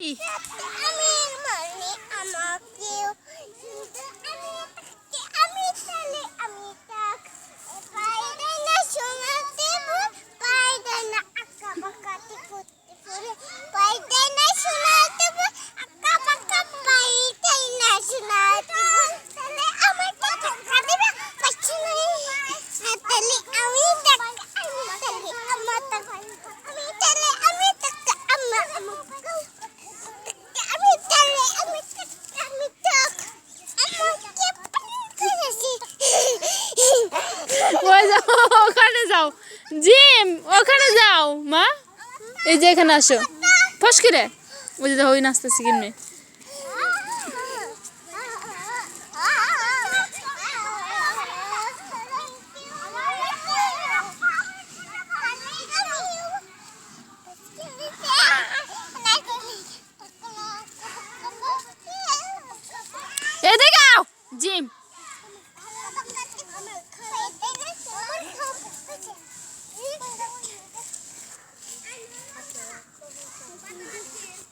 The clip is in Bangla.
আমি মানে আমাকে আমি তাহলে আমি তাক বাইরে না শোনাতে বাইরে না আঁকা বাঁকাতে করতে পারে বাইরে না শোনাতে আঁকা বাঁকা বাইরে না শোনাতে তাহলে আমার টাকা দিবে পাচ্ছি না তাহলে আমি টাকা তাহলে আমার টাকা আমি তাহলে আমি টাকা আমার ওখানে যাও জিম ওখানে যাও মা এই যে এখানে আসো ফস করে ওই যে হই নাচতেছি কেমনে এদিকে আও জিম